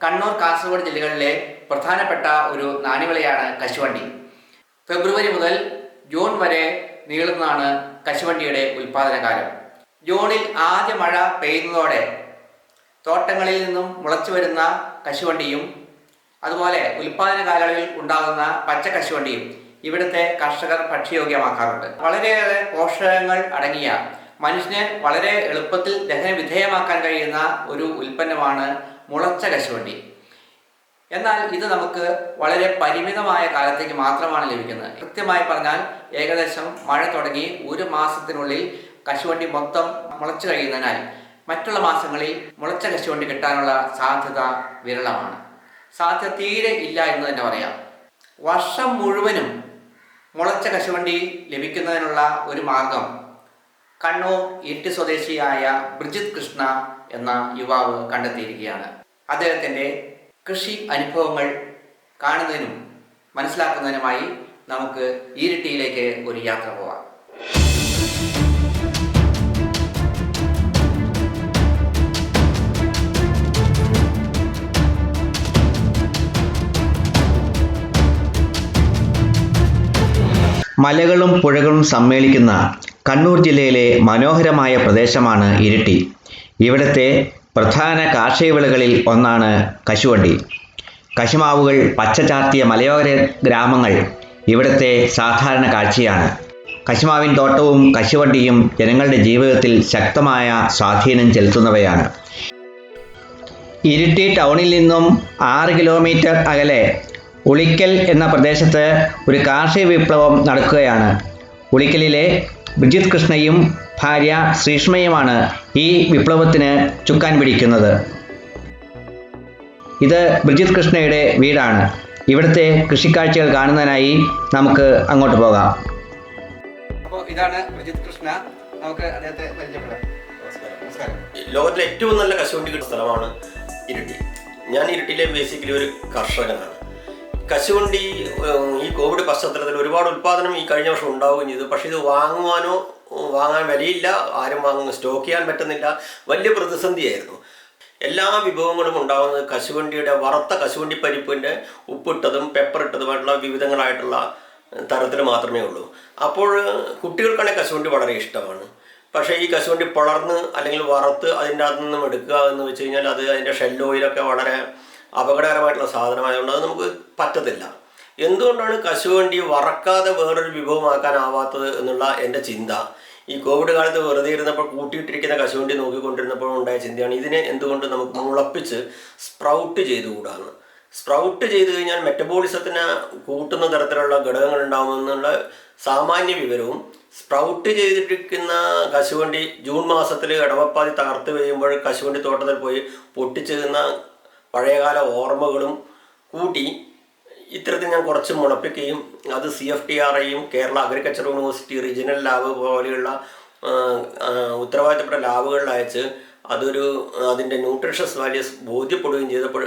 കണ്ണൂർ, കാസർഗോഡ് ജില്ലകളിലെ പ്രധാനപ്പെട്ട ഒരു നാണ്യവിളയാണ് കശുവണ്ടി. ഫെബ്രുവരി മുതൽ ജൂൺ വരെ നീളുന്നതാണ് കശുവണ്ടിയുടെ ഉൽപാദന കാലം. ജൂണിൽ ആദ്യ മഴ പെയ്യുന്നതോടെ തോട്ടങ്ങളിൽ നിന്നും മുളച്ചു വരുന്ന കശുവണ്ടിയും അതുപോലെ ഉൽപാദന കാലയളവിൽ ഉണ്ടാകുന്ന പച്ച കശുവണ്ടിയും ഇവിടുത്തെ കർഷകർ ഭക്ഷ്യയോഗ്യമാക്കാറുണ്ട്. വളരെയേറെ പോഷകങ്ങൾ അടങ്ങിയ മനുഷ്യനെ വളരെ എളുപ്പത്തിൽ ദഹന വിധേയമാക്കാൻ കഴിയുന്ന ഒരു ഉൽപ്പന്നമാണ് മുളച്ച കശുവണ്ടി. എന്നാൽ ഇത് നമുക്ക് വളരെ പരിമിതമായ കാലത്തേക്ക് മാത്രമാണ് ലഭിക്കുന്നത്. കൃത്യമായി പറഞ്ഞാൽ ഏകദേശം മഴ തുടങ്ങി ഒരു മാസത്തിനുള്ളിൽ കശുവണ്ടി മൊത്തം മുളച്ചു കഴിയുന്നതിനാൽ മറ്റുള്ള മാസങ്ങളിൽ മുളച്ച കശുവണ്ടി കിട്ടാനുള്ള സാധ്യത വിരളമാണ്. സാധ്യത തീരെ ഇല്ല എന്ന് തന്നെ പറയാം. വർഷം മുഴുവനും മുളച്ച കശുവണ്ടി ലഭിക്കുന്നതിനുള്ള ഒരു മാർഗം കണ്ണൂർ ഇരിട്ടി സ്വദേശിയായ ബ്രിജിത് കൃഷ്ണ എന്ന യുവാവ് കണ്ടെത്തിയിരിക്കുകയാണ്. അദ്ദേഹത്തിൻ്റെ കൃഷി അനുഭവങ്ങൾ കാണുന്നതിനും മനസ്സിലാക്കുന്നതിനുമായി നമുക്ക് ഇരിട്ടിയിലേക്ക് ഒരു യാത്ര പോവാം. മലകളും പുഴകളും സമ്മേളിക്കുന്ന കണ്ണൂർ ജില്ലയിലെ മനോഹരമായ പ്രദേശമാണ് ഇരിട്ടി. ഇവിടുത്തെ പ്രധാന കാർഷിക വിളകളിൽ ഒന്നാണ് കശുവണ്ടി. കശുമാവുകൾ പച്ചചാർത്തിയ മലയോര ഗ്രാമങ്ങൾ ഇവിടുത്തെ സാധാരണ കാഴ്ചയാണ്. കശുമാവിൻ തോട്ടവും കശുവണ്ടിയും ജനങ്ങളുടെ ജീവിതത്തിൽ ശക്തമായ സ്വാധീനം ചെലുത്തുന്നവയാണ്. ഇരിട്ടി ടൗണിൽ നിന്നും 6 കിലോമീറ്റർ അകലെ ഉളിക്കൽ എന്ന പ്രദേശത്ത് ഒരു കാർഷിക വിപ്ലവം നടക്കുകയാണ്. ഉളിക്കലിലെ ബ്രിജിത് കൃഷ്ണയും ഭാര്യ ശ്രീഷ്മയുമാണ് ഈ വിപ്ലവത്തിന് ചുക്കാൻ പിടിക്കുന്നത്. ഇത് ബ്രിജിത് കൃഷ്ണയുടെ വീടാണ്. ഇവിടുത്തെ കൃഷിക്കാഴ്ചകൾ കാണുന്നതിനായി നമുക്ക് അങ്ങോട്ട് പോകാം. അപ്പോൾ ഇതാണ് ബ്രിജിത് കൃഷ്ണ. നമുക്ക് അദ്ദേഹത്തെ പരിചയപ്പെടാം. നമസ്കാരം. ലോകത്തിലെ ഏറ്റവും നല്ല കശുവണ്ടി കിട്ടുന്ന സ്ഥലമാണ് ഇരിട്ടി. ഞാൻ ഇരിട്ടിയിലെ ബേസിക്കലി ഒരു കർഷകനാണ്. കശുവണ്ടി ഈ കോവിഡ് പശ്ചാത്തലത്തിൽ ഒരുപാട് ഉൽപ്പാദനം ഈ കഴിഞ്ഞ വർഷം ഉണ്ടാവുകയും ചെയ്തു. പക്ഷേ ഇത് വാങ്ങാൻ വിലയില്ല, ആരും സ്റ്റോക്ക് ചെയ്യാൻ പറ്റുന്നില്ല. വലിയ പ്രതിസന്ധിയായിരുന്നു. എല്ലാ വിഭവങ്ങളും ഉണ്ടാകുന്നത് കശുവണ്ടിയുടെ വറുത്ത കശുവണ്ടി പരിപ്പിൻ്റെ ഉപ്പിട്ടതും പെപ്പറിട്ടതുമായിട്ടുള്ള വിവിധങ്ങളായിട്ടുള്ള തരത്തിൽ മാത്രമേ ഉള്ളൂ. അപ്പോൾ കുട്ടികൾക്കാണെങ്കിൽ കശുവണ്ടി വളരെ ഇഷ്ടമാണ്. പക്ഷേ ഈ കശുവണ്ടി പിളർന്ന് അല്ലെങ്കിൽ വറുത്ത് അതിൻ്റെ അകത്തു നിന്നും എടുക്കുക എന്ന് വെച്ച് കഴിഞ്ഞാൽ അത് അതിൻ്റെ ഷെൽ ഓയിലൊക്കെ വളരെ അപകടകരമായിട്ടുള്ള സാധനമായതുകൊണ്ട് അത് നമുക്ക് പറ്റത്തില്ല. എന്തുകൊണ്ടാണ് കശുവണ്ടി വറക്കാതെ വേറൊരു വിഭവമാക്കാനാവാത്തത് എന്നുള്ള എൻ്റെ ചിന്ത ഈ കോവിഡ് കാലത്ത് വെറുതെ ഇരുന്നപ്പോൾ കൂട്ടിയിട്ടിരിക്കുന്ന കശുവണ്ടി നോക്കിക്കൊണ്ടിരുന്നപ്പോൾ ഉണ്ടായ ചിന്തയാണ്, ഇതിനെ എന്തുകൊണ്ട് നമുക്ക് മുളപ്പിച്ച് സ്പ്രൗട്ട് ചെയ്തുകൂടാന്ന്. സ്പ്രൗട്ട് ചെയ്ത് കഴിഞ്ഞാൽ മെറ്റബോളിസത്തിന് കൂട്ടുന്ന തരത്തിലുള്ള ഘടകങ്ങൾ ഉണ്ടാകുമെന്നുള്ള സാമാന്യ വിവരവും, സ്പ്രൗട്ട് ചെയ്തിട്ടിരിക്കുന്ന കശുവണ്ടി ജൂൺ മാസത്തിൽ ഇടവപ്പാതി തകർത്ത് പെയ്യുമ്പോൾ കശുവണ്ടി തോട്ടത്തിൽ പോയി പൊട്ടിച്ചെന്ന പഴയകാല ഓർമ്മകളും കൂട്ടി ഇത്തരത്തിൽ ഞാൻ കുറച്ച് മുളപ്പിക്കുകയും അത് CFTRIയും Kerala agriculture university regional lab പോലെയുള്ള ഉത്തരവാദിത്തപ്പെട്ട ലാബുകളിൽ അയച്ച് അതിൻ്റെ ന്യൂട്രീഷ്യസ് വാല്യൂസ് ബോധ്യപ്പെടുകയും ചെയ്തപ്പോൾ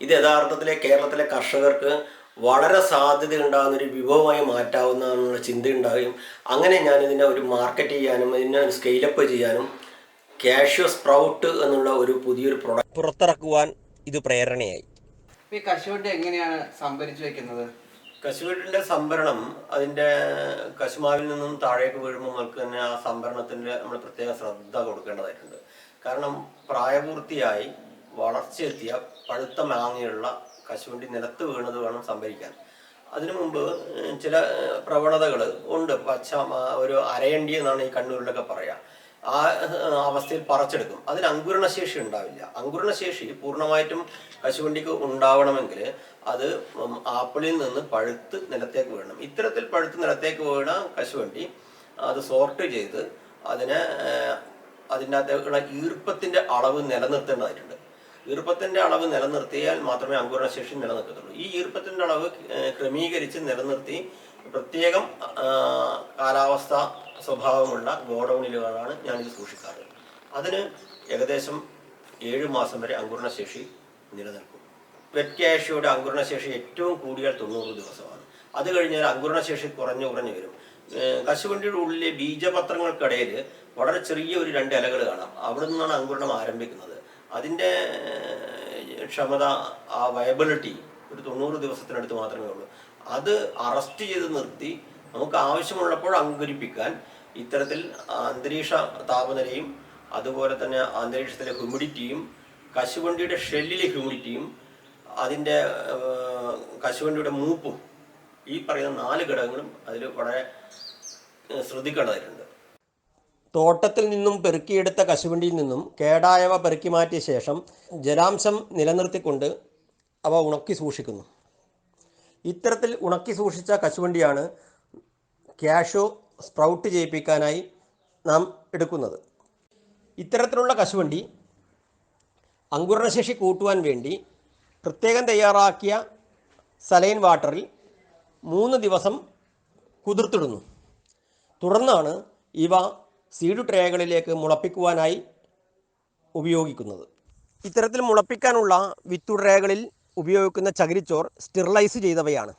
ഇത് യഥാർത്ഥത്തിലെ കേരളത്തിലെ കർഷകർക്ക് വളരെ സാധ്യത ഉണ്ടാകുന്നൊരു വിഭവമായി മാറ്റാവുന്നതെന്നുള്ള ചിന്തയുണ്ടാവുകയും അങ്ങനെ ഞാനിതിനെ ഒരു മാർക്കറ്റ് ചെയ്യാനും ഇതിനെ ഒരു സ്കെയിലപ്പ് ചെയ്യാനും കാഷ്യൂ സ്പ്രൗട്ട് എന്നുള്ള ഒരു പുതിയൊരു പ്രൊഡക്റ്റ് പുറത്തിറക്കുവാൻ ഇത് പ്രേരണയായി. ഈ കശുവണ്ടി എങ്ങനെയാണ് സംഭരിച്ചു വെക്കുന്നത്? കശുവണ്ടിൻ്റെ സംഭരണം അതിൻ്റെ കശുമാവിൽ നിന്നും താഴേക്ക് വീഴുമ്പോൾ നമുക്ക് തന്നെ ആ സംഭരണത്തിൻ്റെ നമ്മൾ പ്രത്യേക ശ്രദ്ധ കൊടുക്കേണ്ടതായിട്ടുണ്ട്. കാരണം പ്രായപൂർത്തിയായി വളർച്ചയെത്തിയ പഴുത്ത മാങ്ങയുള്ള കശുവണ്ടി നിലത്ത് വീണത് വേണം സംഭരിക്കാൻ. അതിനു മുമ്പ് ചില പ്രവണതകൾ ഉണ്ട്. ഒരു അരയണ്ടി എന്നാണ് ഈ കണ്ണൂരിലൊക്കെ പറയുക. ആ അവസ്ഥയിൽ പറിച്ചെടുക്കും. അതിന് അങ്കുരണശേഷി ഉണ്ടാവില്ല. അങ്കുരണശേഷി പൂർണ്ണമായിട്ടും കശുവണ്ടിക്ക് ഉണ്ടാവണമെങ്കിൽ അത് ആപ്പിളിൽ നിന്ന് പഴുത്ത് നിലത്തേക്ക് വീഴണം. ഇത്തരത്തിൽ പഴുത്ത് നിലത്തേക്ക് വീണ കശുവണ്ടി അത് സോർട്ട് ചെയ്ത് അതിൻ്റെ അകത്തേക്കുള്ള ഈർപ്പത്തിൻ്റെ അളവ് നിലനിർത്തേണ്ടതായിട്ടുണ്ട്. ഈർപ്പത്തിൻ്റെ അളവ് നിലനിർത്തിയാൽ മാത്രമേ അങ്കുരണശേഷി നിലനിൽക്കത്തുള്ളൂ. ഈ ഈർപ്പത്തിൻ്റെ അളവ് ക്രമീകരിച്ച് നിലനിർത്തി പ്രത്യേകം കാലാവസ്ഥ സ്വഭാവമുള്ള ഗോഡൗണിലുകളാണ് ഞാനിത് സൂക്ഷിക്കാറ്. അതിന് ഏകദേശം 7 മാസം വരെ അങ്കുരണശേഷി നിലനിൽക്കും. വെറ്റ് കാഷ്യൂയുടെ അങ്കുരണശേഷി ഏറ്റവും കൂടിയാൽ 90 ദിവസമാണ്. അത് കഴിഞ്ഞാൽ അങ്കുരണശേഷി കുറഞ്ഞു വരും. കശുവണ്ടിയുടെ ഉള്ളിലെ ബീജപത്രങ്ങൾക്കിടയിൽ വളരെ ചെറിയ ഒരു 2 ഇലകൾ കാണാം. അവിടെ നിന്നാണ് അങ്കുരണം ആരംഭിക്കുന്നത്. അതിൻ്റെ ക്ഷമത, ആ വയബിലിറ്റി ഒരു 90 ദിവസത്തിനടുത്ത് മാത്രമേ ഉള്ളൂ. അത് അറസ്റ്റ് ചെയ്ത് നിർത്തി നമുക്ക് ആവശ്യമുള്ളപ്പോൾ അങ്കുരിപ്പിക്കാൻ ഇത്തരത്തിൽ അന്തരീക്ഷ താപനിലയും അതുപോലെ തന്നെ അന്തരീക്ഷത്തിലെ ഹ്യൂമിഡിറ്റിയും കശുവണ്ടിയുടെ ഷെല്ലിലെ ഹ്യൂമിഡിറ്റിയും അതിൻ്റെ കശുവണ്ടിയുടെ മൂപ്പും, ഈ പറയുന്ന 4 ഘടകങ്ങളും അതിൽ വളരെ ശ്രദ്ധിക്കേണ്ടതായിട്ടുണ്ട്. തോട്ടത്തിൽ നിന്നും പെറുക്കിയെടുത്ത കശുവണ്ടിയിൽ നിന്നും കേടായവ പെറുക്കി മാറ്റിയ ശേഷം ജലാംശം നിലനിർത്തിക്കൊണ്ട് അവ ഉണക്കി സൂക്ഷിക്കുന്നു. ഇത്തരത്തിൽ ഉണക്കി സൂക്ഷിച്ച കശുവണ്ടിയാണ് കാഷ്യൂ സ്പ്രൗട്ട് ചെയ്യിപ്പിക്കാനായി നാം എടുക്കുന്നത്. ഇത്തരത്തിലുള്ള കശുവണ്ടി അങ്കുരണശേഷി കൂട്ടുവാൻ വേണ്ടി പ്രത്യേകം തയ്യാറാക്കിയ സലൈൻ വാട്ടറിൽ 3 ദിവസം കുതിർത്തിടുന്നു. തുടർന്നാണ് ഇവ സീഡ് ട്രേകളിലേക്ക് മുളപ്പിക്കുവാനായി ഉപയോഗിക്കുന്നത്. ഇത്തരത്തിൽ മുളപ്പിക്കാനുള്ള വിത്തു ട്രേകളിൽ ഉപയോഗിക്കുന്ന ചകിരിച്ചോർ സ്റ്റെറിലൈസ് ചെയ്തവയാണ്.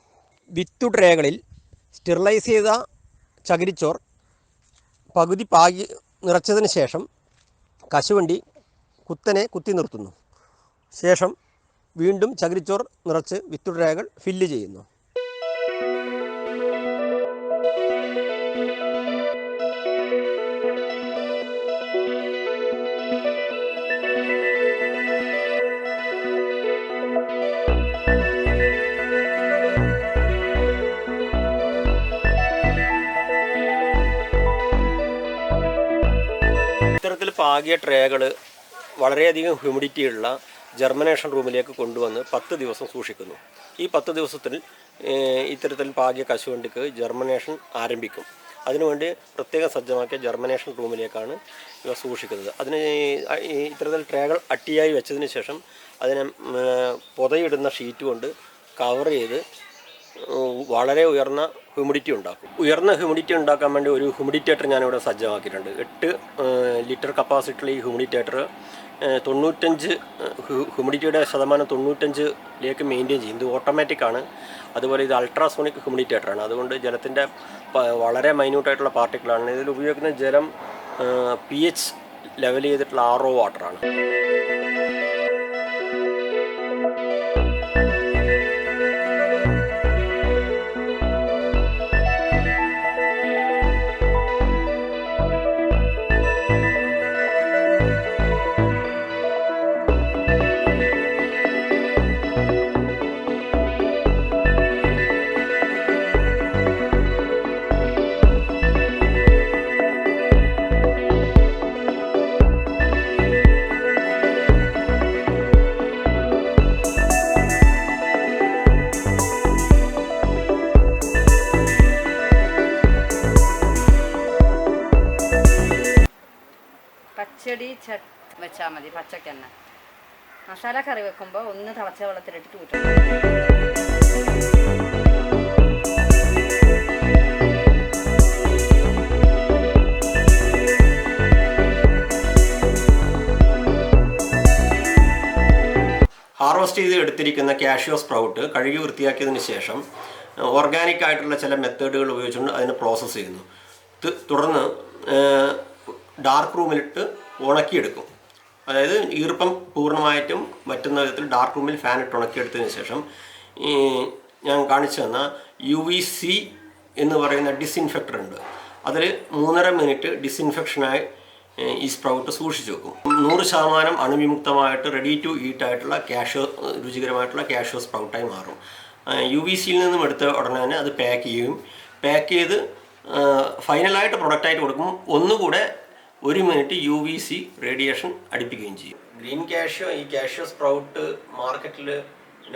വിത്തു ട്രേകളിൽ സ്റ്റെറിലൈസ് ചെയ്ത ചകിരിച്ചോർ പകുതി പാകി നിറച്ചതിന് ശേഷം കശുവണ്ടി കുത്തനെ കുത്തി നിർത്തുന്നു. ശേഷം വീണ്ടും ചകിരിച്ചോർ നിറച്ച് വിത്തു ട്രേകൾ ഫില്ല് ചെയ്യുന്നു. ഇത്തരത്തിൽ പാകിയ ട്രേകൾ വളരെയധികം ഹ്യൂമിഡിറ്റിയുള്ള ജർമിനേഷൻ റൂമിലേക്ക് കൊണ്ടുവന്ന് 10 ദിവസം സൂക്ഷിക്കുന്നു. ഈ 10 ദിവസത്തിൽ ഇത്തരത്തിൽ പാകിയ കശുവണ്ടിക്ക് ജർമിനേഷൻ ആരംഭിക്കും. അതിനുവേണ്ടി പ്രത്യേകം സജ്ജമാക്കിയ ജർമിനേഷൻ റൂമിലേക്കാണ് ഇവ സൂക്ഷിക്കുന്നത്. അതിന് ഇത്തരത്തിൽ ട്രേകൾ അട്ടിയായി വെച്ചതിന് ശേഷം അതിനെ പൊതയിടുന്ന ഷീറ്റ് കൊണ്ട് കവർ ചെയ്ത് വളരെ ഉയർന്ന ഹ്യൂമിഡിറ്റി ഉണ്ടാക്കും. ഉയർന്ന ഹ്യൂമിഡിറ്റി ഉണ്ടാക്കാൻ വേണ്ടി ഒരു ഹ്യൂമിഡിറ്റേറ്റർ ഞാനിവിടെ സജ്ജമാക്കിയിട്ടുണ്ട്. 8 ലിറ്റർ കപ്പാസിറ്റിയുള്ള ഈ ഹ്യൂമിഡിറ്റേറ്റർ 95 ഹ്യൂമിഡിറ്റിയുടെ ശതമാനം 95ലേക്ക് മെയിൻറ്റെയിൻ ചെയ്യും. ഇത് ഓട്ടോമാറ്റിക്കാണ്. അതുപോലെ ഇത് അൾട്രാസോണിക് ഹ്യൂമിഡിറ്റേറ്ററാണ്. അതുകൊണ്ട് ജലത്തിൻ്റെ വളരെ മൈന്യൂട്ടായിട്ടുള്ള പാർട്ടിക്കിളാണ്. ഇതിൽ ഉപയോഗിക്കുന്ന ജലം pH ലെവൽ ചെയ്തിട്ടുള്ള RO വാട്ടറാണ്. പച്ചടി വെച്ചാൽ മതി. പച്ചക്കന്നെ മസാല കറി വെക്കുമ്പോൾ ഒന്ന് തിളച്ച വെള്ളത്തിലിട്ടിട്ട് ഊറ്റണം. ഹാർവസ്റ്റ് ചെയ്ത് എടുത്തിരിക്കുന്ന കാഷ്യൂ സ്പ്രൗട്ട് കഴുകി വൃത്തിയാക്കിയതിന് ശേഷം ഓർഗാനിക് ആയിട്ടുള്ള ചില മെത്തേഡുകൾ ഉപയോഗിച്ചുകൊണ്ട് അതിനെ പ്രോസസ്സ് ചെയ്യുന്നു. തുടർന്ന് ഡാർക്ക് റൂമിലിട്ട് ഉണക്കിയെടുക്കും. അതായത് ഈർപ്പം പൂർണ്ണമായിട്ടും പറ്റുന്ന വിധത്തിൽ ഡാർക്ക് റൂമിൽ ഫാൻ ഇട്ട് ഉണക്കിയെടുത്തതിന് ശേഷം ഞാൻ കാണിച്ചു തന്ന UVC എന്ന് പറയുന്ന ഡിസ്ഇൻഫെക്ടർ ഉണ്ട്. അതിൽ 3.5 മിനിറ്റ് ഡിസ്ഇൻഫെക്ഷനായി ഈ സ്പ്രൗട്ട് സൂക്ഷിച്ചു വെക്കും. 100% അണുവിമുക്തമായിട്ട് റെഡി ടു ഈറ്റ് ആയിട്ടുള്ള രുചികരമായിട്ടുള്ള കാഷ്യൂ സ്പ്രൗട്ടായി മാറും. UVCയിൽ നിന്നും എടുത്ത ഉടനെ തന്നെ അത് പാക്ക് ചെയ്യും. പാക്ക് ചെയ്ത് ഫൈനലായിട്ട് പ്രൊഡക്റ്റായിട്ട് കൊടുക്കും. ഒന്നുകൂടെ 1 മിനിറ്റ് UVC റേഡിയേഷൻ അടുപ്പിക്കുകയും ചെയ്യും. ഗ്രീൻ കാഷ്യൂ, ഈ കാഷ്യൂ സ്പ്രൗട്ട് മാർക്കറ്റിൽ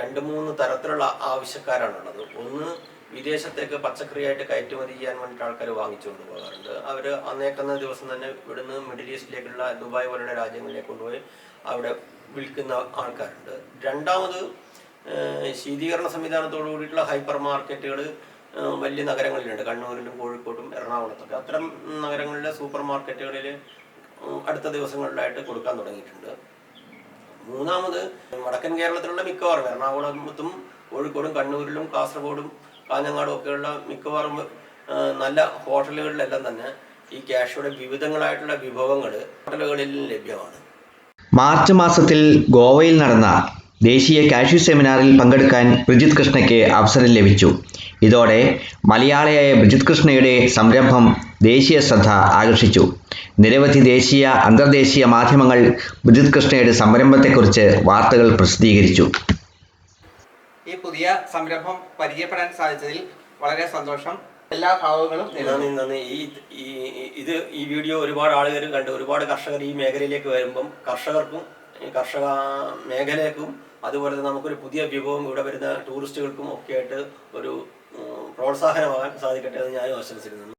2-3 തരത്തിലുള്ള ആവശ്യക്കാരാണുള്ളത്. ഒന്ന്, വിദേശത്തേക്ക് പച്ചക്കറിയായിട്ട് കയറ്റുമതി ചെയ്യാൻ വേണ്ടിയിട്ട് ആൾക്കാർ വാങ്ങിച്ചുകൊണ്ട് പോകാറുണ്ട്. അവർ അന്നേക്കുന്ന ദിവസം തന്നെ ഇവിടുന്ന് മിഡിൽ ഈസ്റ്റിലേക്കുള്ള ദുബായ് പോലുള്ള രാജ്യങ്ങളിലേക്ക് കൊണ്ടുപോയി അവിടെ വിൽക്കുന്ന ആൾക്കാരുണ്ട്. രണ്ടാമത്, ശീതീകരണ സംവിധാനത്തോടു കൂടിയിട്ടുള്ള ഹൈപ്പർ മാർക്കറ്റുകൾ വലിയ നഗരങ്ങളിലുണ്ട്. കണ്ണൂരിലും കോഴിക്കോട്ടും എറണാകുളത്തൊക്കെ. അത്തരം നഗരങ്ങളിലെ സൂപ്പർ മാർക്കറ്റുകളിൽ അടുത്ത ദിവസങ്ങളിലായിട്ട് കൊടുക്കാൻ തുടങ്ങിയിട്ടുണ്ട്. മൂന്നാമത്, വടക്കൻ കേരളത്തിലുള്ള മിക്കവാറും എറണാകുളത്തും കോഴിക്കോടും കണ്ണൂരിലും കാസർഗോഡും കാഞ്ഞങ്ങാടും ഒക്കെയുള്ള മിക്കവാറും നല്ല ഹോട്ടലുകളിലെല്ലാം തന്നെ ഈ കാഷ്യൂയുടെ വിവിധങ്ങളായിട്ടുള്ള വിഭവങ്ങൾ ഹോട്ടലുകളിൽ ലഭ്യമാണ്. മാർച്ച് മാസത്തിൽ ഗോവയിൽ നടന്ന ദേശീയ കാഷ്യൂ സെമിനാറിൽ പങ്കെടുക്കാൻ ബ്രിജിത് കൃഷ്ണയ്ക്ക് അവസരം ലഭിച്ചു. ഇതോടെ മലയാളിയായ ബ്രിജിത് കൃഷ്ണയുടെ സംരംഭം ദേശീയ ശ്രദ്ധ ആകർഷിച്ചു. നിരവധി ദേശീയ അന്തർദേശീയ മാധ്യമങ്ങൾ ബ്രിജിത് കൃഷ്ണയുടെ സംരംഭത്തെക്കുറിച്ച് വാർത്തകൾ പ്രസിദ്ധീകരിച്ചു. ഈ പുതിയ സംരംഭം പരിചയപ്പെടാൻ സാധിച്ചതിൽ വളരെ സന്തോഷം. എല്ലാ ഭാവങ്ങളും നന്ദി. ഈ വീഡിയോ ഒരുപാട് ആളുകൾ കണ്ട് ഒരുപാട് കർഷകർ ഈ മേഖലയിലേക്ക് വരുമ്പം കർഷക മേഖലയ്ക്കും അതുപോലെ തന്നെ നമുക്കൊരു പുതിയ വിഭവം ഇവിടെ വരുന്ന ടൂറിസ്റ്റുകൾക്കും ഒക്കെ ആയിട്ട് ഒരു പ്രോത്സാഹനമാകാൻ സാധിക്കട്ടെ എന്ന് ഞാനും ആശംസിക്കുന്നു.